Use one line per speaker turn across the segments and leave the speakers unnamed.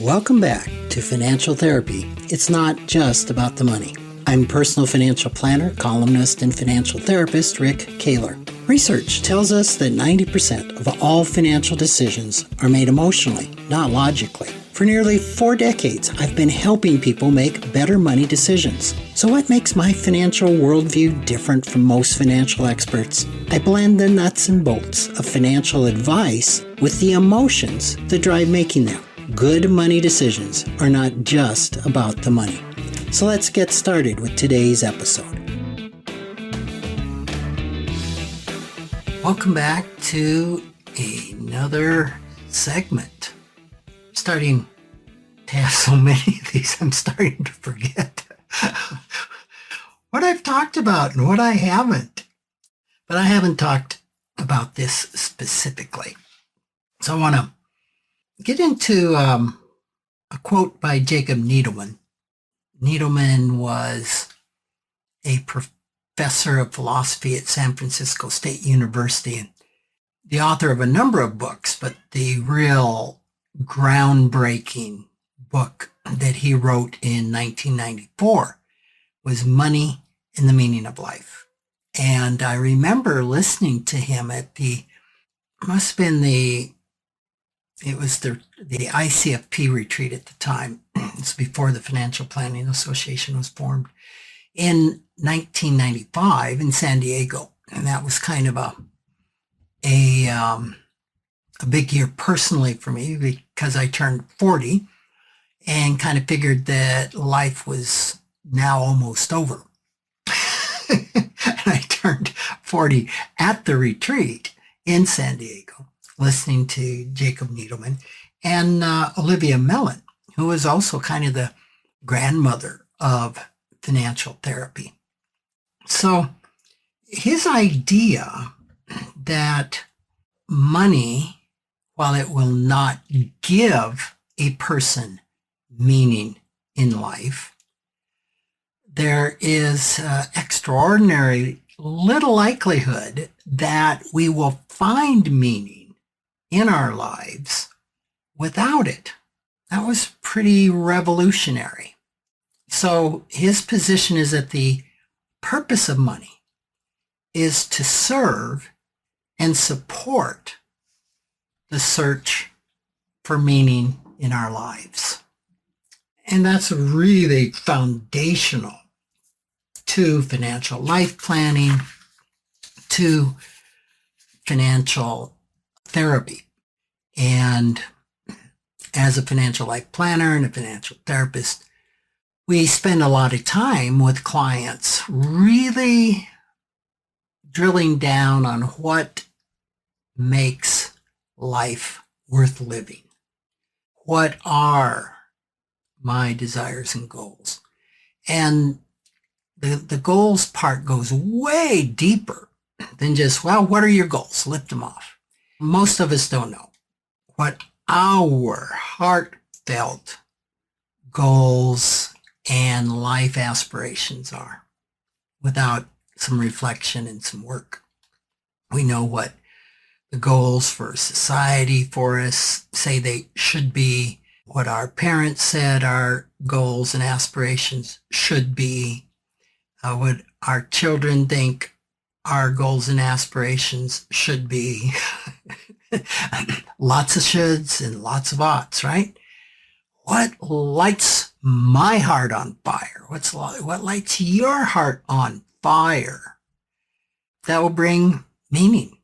Welcome back to Financial Therapy. It's not just about the money. I'm personal financial planner, columnist, and financial therapist Rick Kahler. Research tells us that 90% of all financial decisions are made emotionally, not logically. For nearly 4 decades, I've been helping people make better money decisions. So what makes my financial worldview different from most financial experts? I blend the nuts and bolts of financial advice with the emotions that drive making them. Good money decisions are not just about the money. So let's get started with today's episode. Welcome back to another segment. Starting to have so many of these, I'm starting to forget what I've talked about and what I haven't. But I haven't talked about this specifically. So I want to get into a quote by Jacob Needleman. Needleman was a professor of philosophy at San Francisco State University and the author of a number of books, but the real groundbreaking book that he wrote in 1994 was Money and the Meaning of Life. And I remember listening to him at it was the ICFP retreat at the time. It's before the Financial Planning Association was formed in 1995 in San Diego. And that was kind of a big year personally for me because I turned 40 and kind of figured that life was now almost over. And I turned 40 at the retreat in San Diego, listening to Jacob Needleman and Olivia Mellon, who was also kind of the grandmother of financial therapy. So his idea that money, while it will not give a person meaning in life, there is extraordinarily little likelihood that we will find meaning in our lives without it. That was pretty revolutionary. So his position is that the purpose of money is to serve and support the search for meaning in our lives. And that's really foundational to financial life planning, to financial therapy. And as a financial life planner and a financial therapist, we spend a lot of time with clients really drilling down on what makes life worth living. What are my desires and goals? And the goals part goes way deeper than just, well, what are your goals? Lift them off. Most of us don't know what our heartfelt goals and life aspirations are without some reflection and some work. We know what the goals for society for us say they should be, what our parents said our goals and aspirations should be, what our children think our goals and aspirations should be. Lots of shoulds and lots of oughts, right? What lights my heart on fire? What lights your heart on fire? That will bring meaning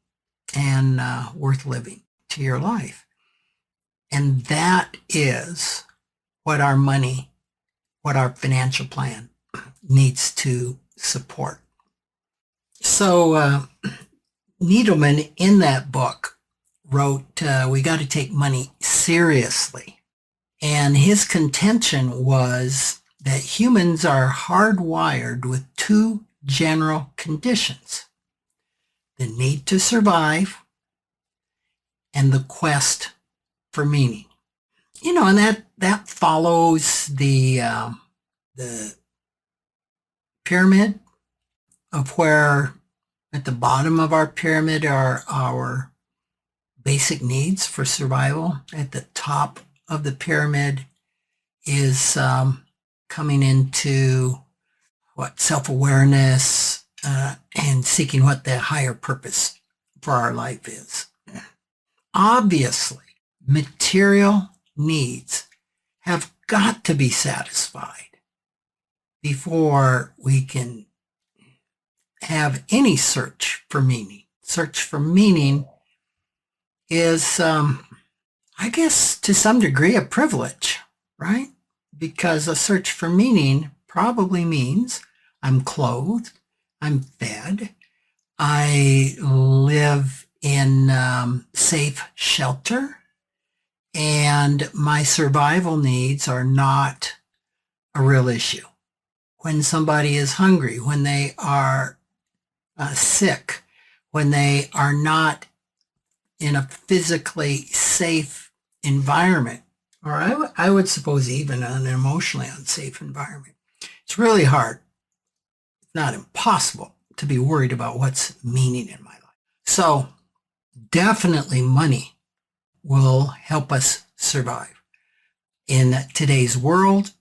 and worth living to your life. And that is what our money, what our financial plan needs to support. So Needleman in that book wrote, we got to take money seriously. And his contention was that humans are hardwired with 2 general conditions: the need to survive and the quest for meaning. You know, and that follows the pyramid of where at the bottom of our pyramid are our basic needs for survival. At the top of the pyramid is coming into self-awareness and seeking what the higher purpose for our life is. Obviously, material needs have got to be satisfied before we can have any search for meaning. Search for meaning is, I guess, to some degree, a privilege, right? Because a search for meaning probably means I'm clothed, I'm fed, I live in safe shelter, and my survival needs are not a real issue. When somebody is hungry, when they are sick, when they are not in a physically safe environment, or I would suppose even an emotionally unsafe environment, it's really hard, if not impossible, to be worried about what's meaning in my life. So definitely money will help us survive. In today's world,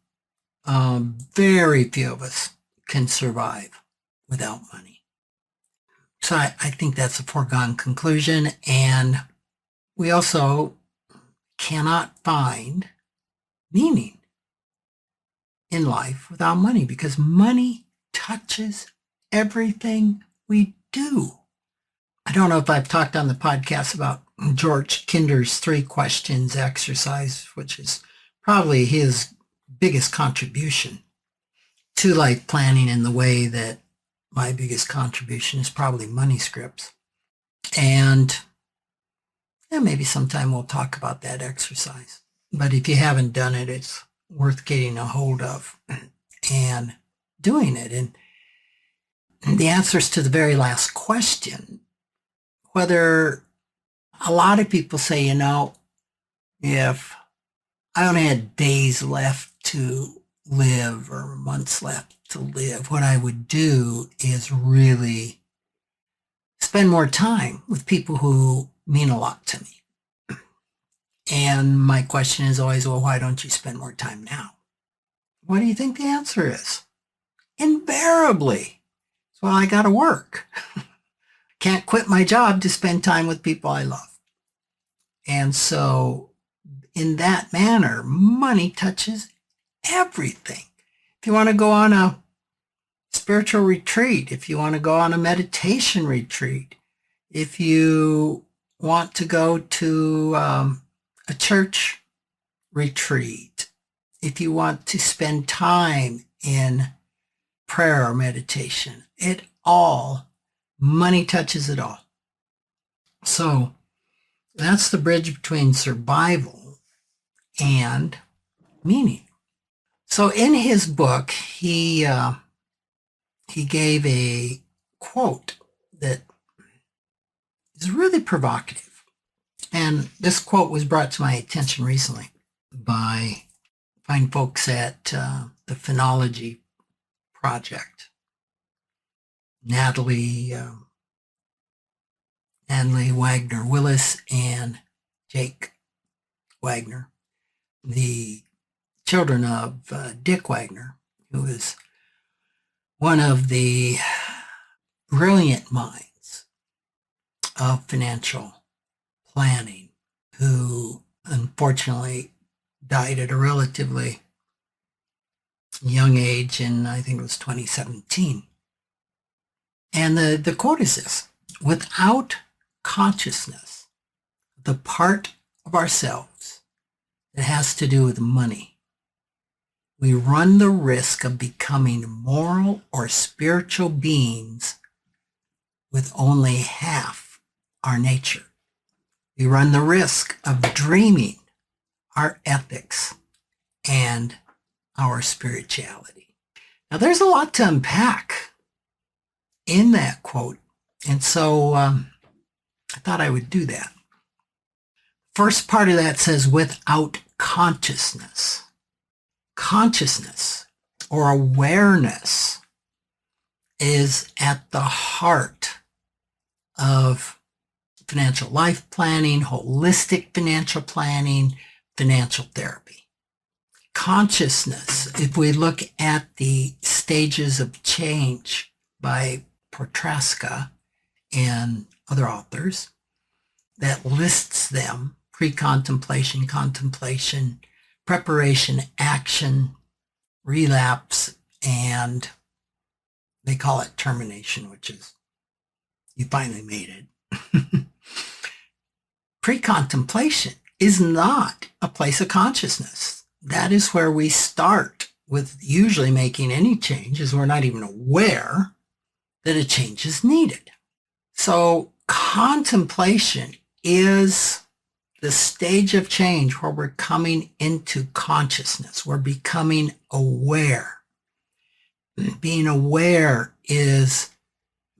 very few of us can survive without money. So I think that's a foregone conclusion. And we also cannot find meaning in life without money, because money touches everything we do. I don't know if I've talked on the podcast about George Kinder's 3 questions exercise, which is probably his biggest contribution to life planning, in the way that my biggest contribution is probably money scripts. And maybe sometime we'll talk about that exercise. But if you haven't done it, it's worth getting a hold of and doing it. And the answers to the very last question, whether a lot of people say, if I only had days left to live or months left to live, what I would do is really spend more time with people who mean a lot to me. And my question is always, well, why don't you spend more time now? What do you think the answer is? Invariably, well, I got to work. Can't quit my job to spend time with people I love. And so in that manner, money touches everything. If you want to go on a spiritual retreat, if you want to go on a meditation retreat, if you want to go to a church retreat, if you want to spend time in prayer or meditation, money touches it all. So that's the bridge between survival and meaning. So in his book, he gave a quote that is really provocative. And this quote was brought to my attention recently by fine folks at the Phonology Project. Natalie Wagner Willis and Jake Wagner, the children of Dick Wagner, who is one of the brilliant minds of financial planning, who unfortunately died at a relatively young age in, I think it was 2017. And the quote is this: without consciousness, the part of ourselves that has to do with money, we run the risk of becoming moral or spiritual beings with only half our nature. We run the risk of dreaming our ethics and our spirituality. Now, there's a lot to unpack in that quote, and so I thought I would do that. First part of that says, without consciousness. Consciousness or awareness is at the heart of financial life planning, holistic financial planning, financial therapy. Consciousness, if we look at the stages of change by Portraska and other authors, that lists them: pre-contemplation, contemplation, preparation, action, relapse, and they call it termination, which is you finally made it. Pre-contemplation is not a place of consciousness. That is where we start with usually making any change, is we're not even aware that a change is needed. So contemplation is the stage of change where we're coming into consciousness. We're becoming aware. Being aware is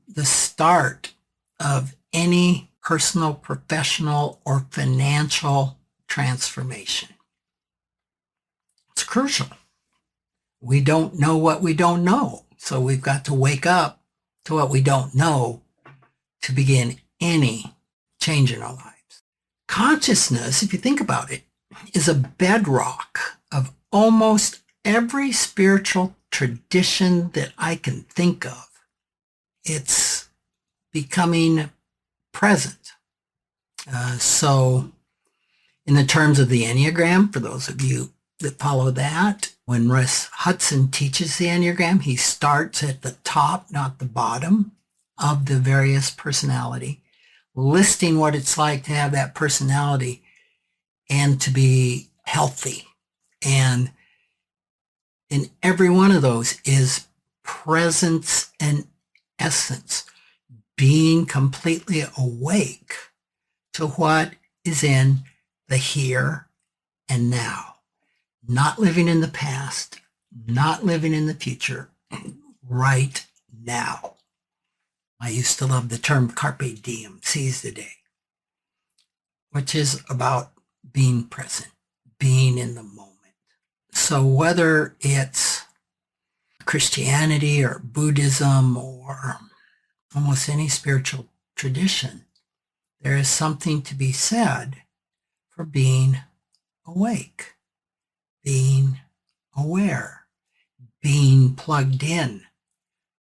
the start of any personal, professional, or financial transformation. It's crucial. We don't know what we don't know. So we've got to wake up to what we don't know to begin any change in our lives. Consciousness, if you think about it, is a bedrock of almost every spiritual tradition that I can think of. It's becoming present. So in the terms of the Enneagram, for those of you that follow that, when Russ Hudson teaches the Enneagram, he starts at the top, not the bottom, of the various personality, listing what it's like to have that personality and to be healthy. And in every one of those is presence and essence, being completely awake to what is in the here and now, not living in the past, not living in the future, right now. I used to love the term carpe diem, seize the day, which is about being present, being in the moment. So whether it's Christianity or Buddhism or almost any spiritual tradition, there is something to be said for being awake, being aware, being plugged in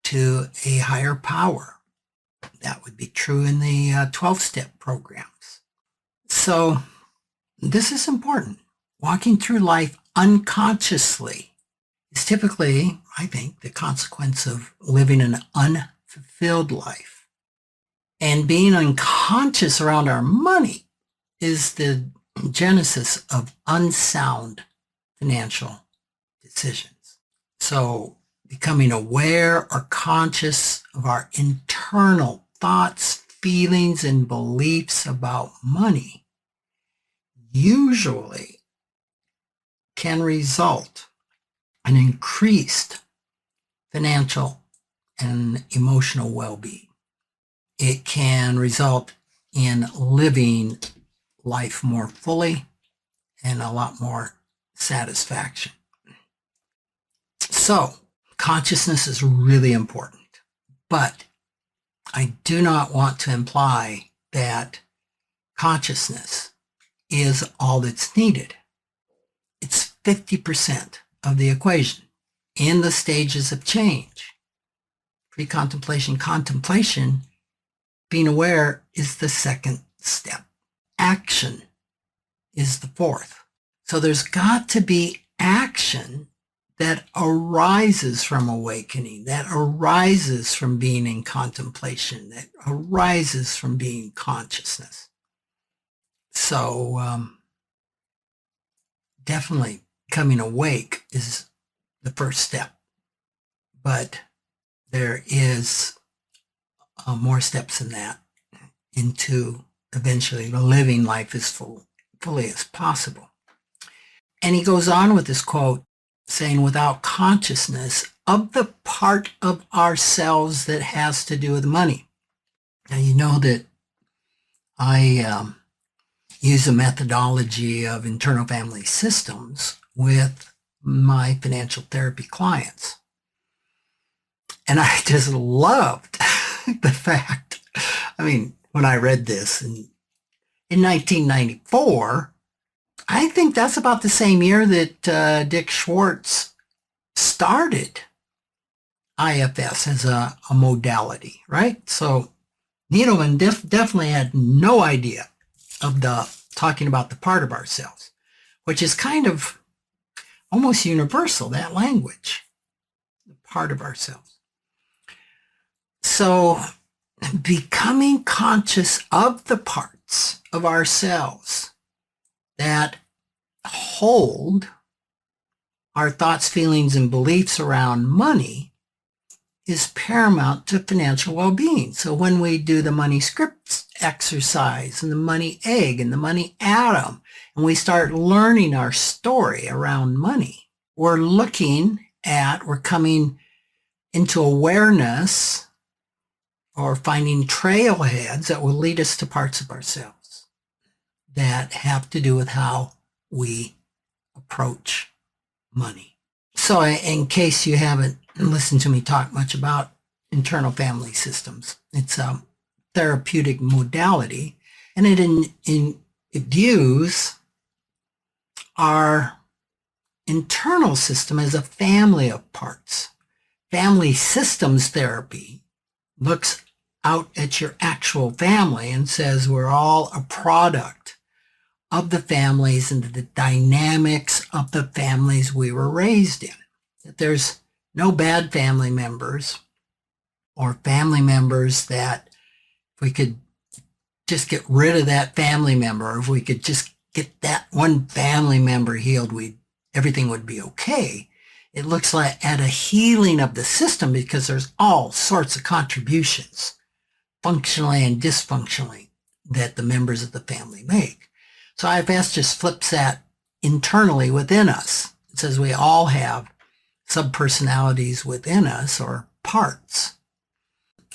to a higher power. That would be true in the 12-step programs. So this is important. Walking through life unconsciously is typically, I think, the consequence of living an unfulfilled life. And being unconscious around our money is the genesis of unsound financial decisions. So becoming aware or conscious of our internal thoughts, feelings, and beliefs about money usually can result in increased financial and emotional well-being. It can result in living life more fully and a lot more satisfaction. So, consciousness is really important, but I do not want to imply that consciousness is all that's needed. It's 50% of the equation in the stages of change. Pre-contemplation, contemplation, being aware is the second step. Action is the fourth. So there's got to be action that arises from awakening, that arises from being in contemplation, that arises from being consciousness. So definitely becoming awake is the first step, but there is more steps than that into eventually living life as fully as possible. And he goes on with this quote saying, without consciousness of the part of ourselves that has to do with money. Now, you know that I use a methodology of internal family systems with my financial therapy clients. And I just loved the fact, I mean, when I read this in 1994, I think that's about the same year that Dick Schwartz started IFS as a modality, right? So Needleman definitely had no idea of the talking about the part of ourselves, which is kind of almost universal, that language, the part of ourselves. So becoming conscious of the parts of ourselves that hold our thoughts, feelings, and beliefs around money is paramount to financial well-being. So when we do the money scripts exercise and the money egg and the money atom, and we start learning our story around money, we're coming into awareness or finding trailheads that will lead us to parts of ourselves that have to do with how we approach money. So in case you haven't listened to me talk much about internal family systems, it's a therapeutic modality, and it views our internal system as a family of parts. Family systems therapy looks out at your actual family and says we're all a product of the families and the dynamics of the families we were raised in. That there's no bad family members or family members that if we could just get rid of that family member, or if we could just get that one family member healed, everything would be okay. It looks like at a healing of the system because there's all sorts of contributions, functionally and dysfunctionally, that the members of the family make. So IFS just flips that internally within us. It says we all have subpersonalities within us, or parts.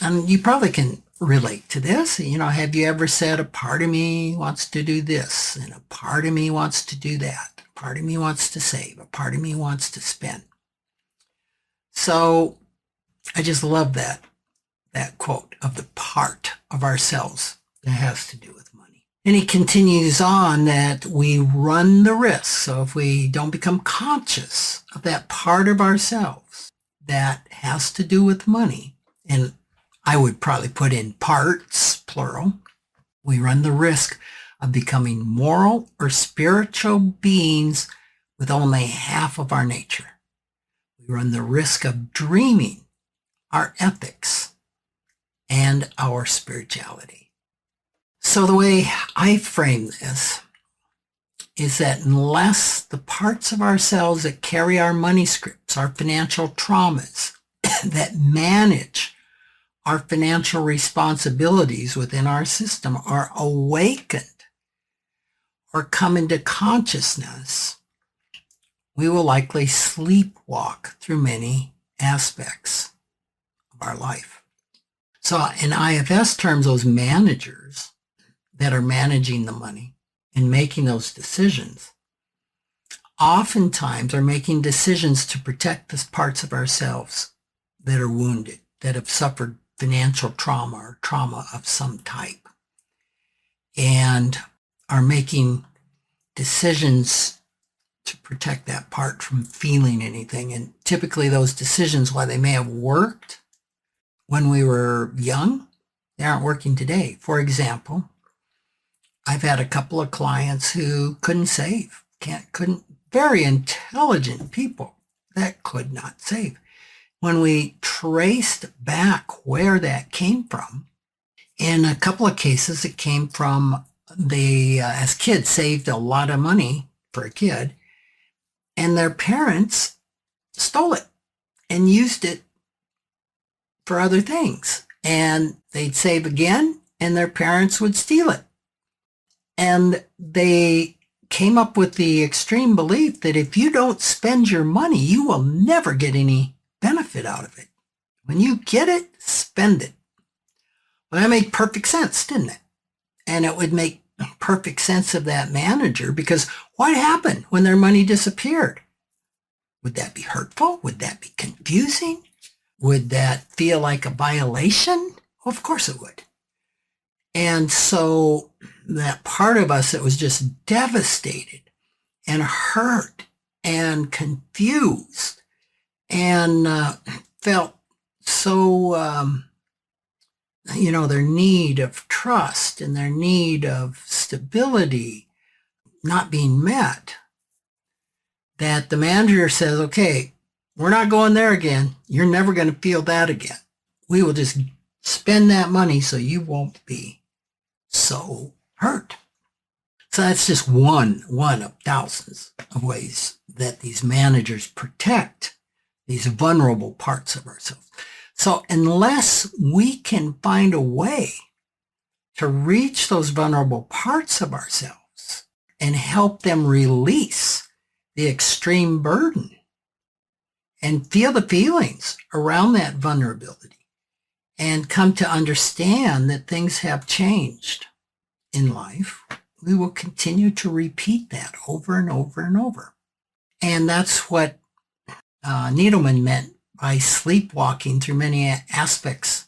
And you probably can relate to this. Have you ever said a part of me wants to do this and a part of me wants to do that? A part of me wants to save. A part of me wants to spend. So I just love that quote of the part of ourselves that has to do with money. And he continues on that we run the risk. So if we don't become conscious of that part of ourselves that has to do with money, and I would probably put in parts, plural, we run the risk of becoming moral or spiritual beings with only half of our nature. We run the risk of dreaming our ethics and our spirituality. So the way I frame this is that unless the parts of ourselves that carry our money scripts, our financial traumas, that manage our financial responsibilities within our system are awakened or come into consciousness, we will likely sleepwalk through many aspects of our life. So in IFS terms, those managers that are managing the money and making those decisions oftentimes are making decisions to protect the parts of ourselves that are wounded, that have suffered financial trauma or trauma of some type, and are making decisions to protect that part from feeling anything. And typically those decisions, while they may have worked when we were young, they aren't working today. For example, I've had a couple of clients who couldn't save, very intelligent people that could not save. When we traced back where that came from, in a couple of cases, it came from as kids, saved a lot of money for a kid, and their parents stole it and used it for other things. And they'd save again, and their parents would steal it. And they came up with the extreme belief that if you don't spend your money, you will never get any benefit out of it. When you get it, spend it. Well, that made perfect sense, didn't it? And it would make perfect sense of that manager, because what happened when their money disappeared? Would that be hurtful? Would that be confusing? Would that feel like a violation? Well, of course it would. And so that part of us that was just devastated and hurt and confused and felt so, their need of trust and their need of stability not being met, that the manager says, okay, we're not going there again. You're never going to feel that again. We will just spend that money so you won't be so hurt. So that's just one of thousands of ways that these managers protect these vulnerable parts of ourselves. So unless we can find a way to reach those vulnerable parts of ourselves and help them release the extreme burden and feel the feelings around that vulnerability and come to understand that things have changed in life, we will continue to repeat that over and over and over. And that's what Needleman meant by sleepwalking through many aspects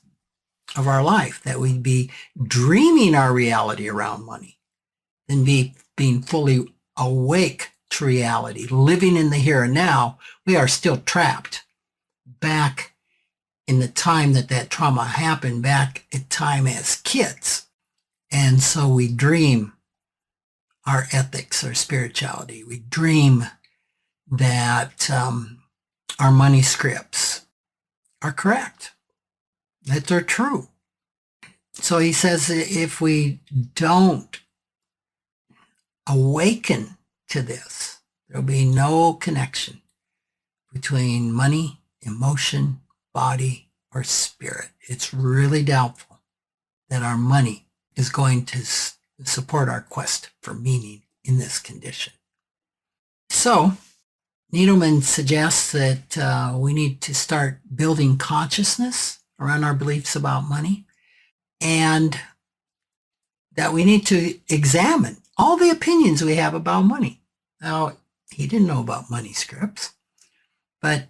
of our life, that we'd be dreaming our reality around money than being fully awake to reality, living in the here and now. We are still trapped back in the time that trauma happened, back in time as kids. And so we dream our ethics, our spirituality. We dream that our money scripts are correct, that they're true. So he says if we don't awaken to this, there'll be no connection between money, emotion, body, or spirit. It's really doubtful that our money is going to support our quest for meaning in this condition. So Needleman suggests that we need to start building consciousness around our beliefs about money, and that we need to examine all the opinions we have about money. Now, he didn't know about money scripts, but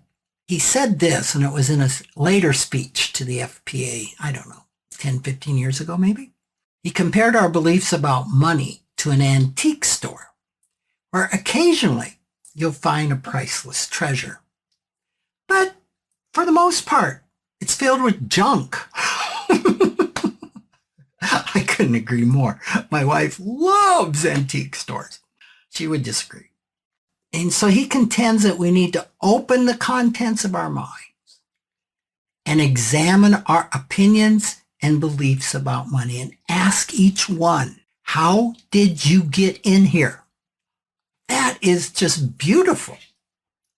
he said this, and it was in a later speech to the FPA, I don't know, 10, 15 years ago maybe. He compared our beliefs about money to an antique store, where occasionally you'll find a priceless treasure. But for the most part, it's filled with junk. I couldn't agree more. My wife loves antique stores. She would disagree. And so he contends that we need to open the contents of our minds and examine our opinions and beliefs about money and ask each one, how did you get in here? That is just beautiful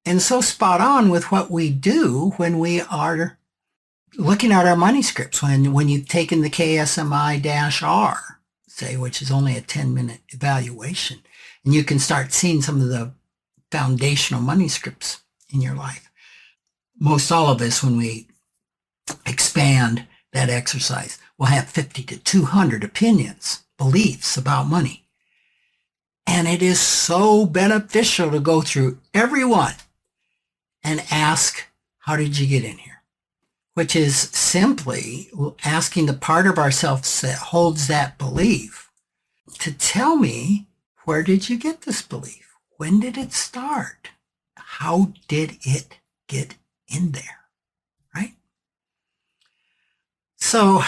and so spot on with what we do when we are looking at our money scripts. When you've taken the KSMI-R, say, which is only a 10-minute evaluation, and you can start seeing some of the foundational money scripts in your life. Most all of us, when we expand that exercise, will have 50 to 200 opinions, beliefs about money. And it is so beneficial to go through every one and ask, how did you get in here? Which is simply asking the part of ourselves that holds that belief to tell me, where did you get this belief? When did it start? How did it get in there? Right? So,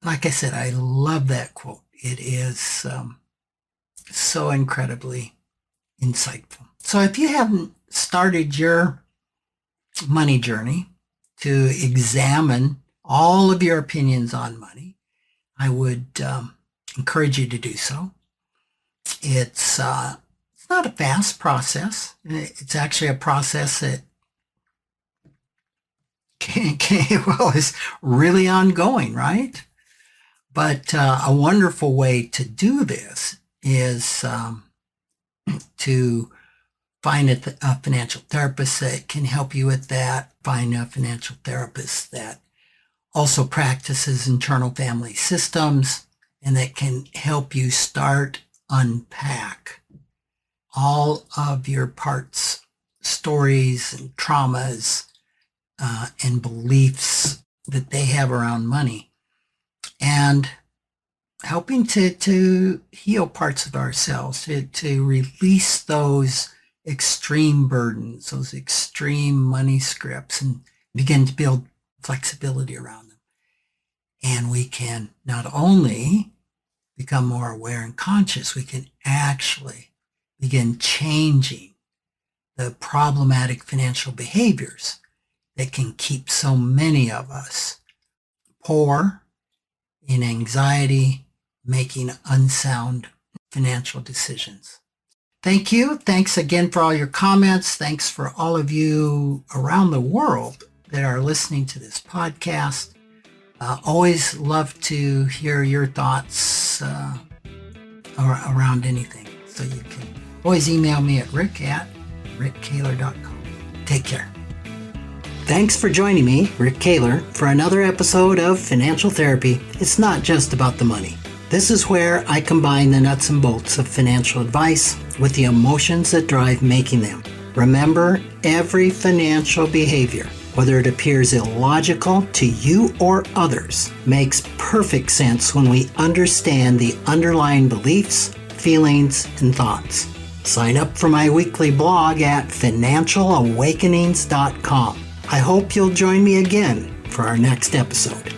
like I said, I love that quote. It is so incredibly insightful. So if you haven't started your money journey to examine all of your opinions on money, I would encourage you to do so. It's not a fast process. It's actually a process that is really ongoing, right? But a wonderful way to do this is to find a financial therapist that can help you with that. Find a financial therapist that also practices internal family systems and that can help you start unpack all of your parts, stories and traumas and beliefs that they have around money, and helping to heal parts of ourselves, to release those extreme burdens, those extreme money scripts, and begin to build flexibility around them. And we can not only become more aware and conscious, we can actually begin changing the problematic financial behaviors that can keep so many of us poor, in anxiety, making unsound financial decisions. Thank you. Thanks again for all your comments. Thanks for all of you around the world that are listening to this podcast. Always love to hear your thoughts around anything. So you can always email me at rick@rickkahler.com. Take care. Thanks for joining me, Rick Kahler, for another episode of Financial Therapy. It's not just about the money. This is where I combine the nuts and bolts of financial advice with the emotions that drive making them. Remember, every financial behavior, whether it appears illogical to you or others, makes perfect sense when we understand the underlying beliefs, feelings, and thoughts. Sign up for my weekly blog at financialawakenings.com. I hope you'll join me again for our next episode.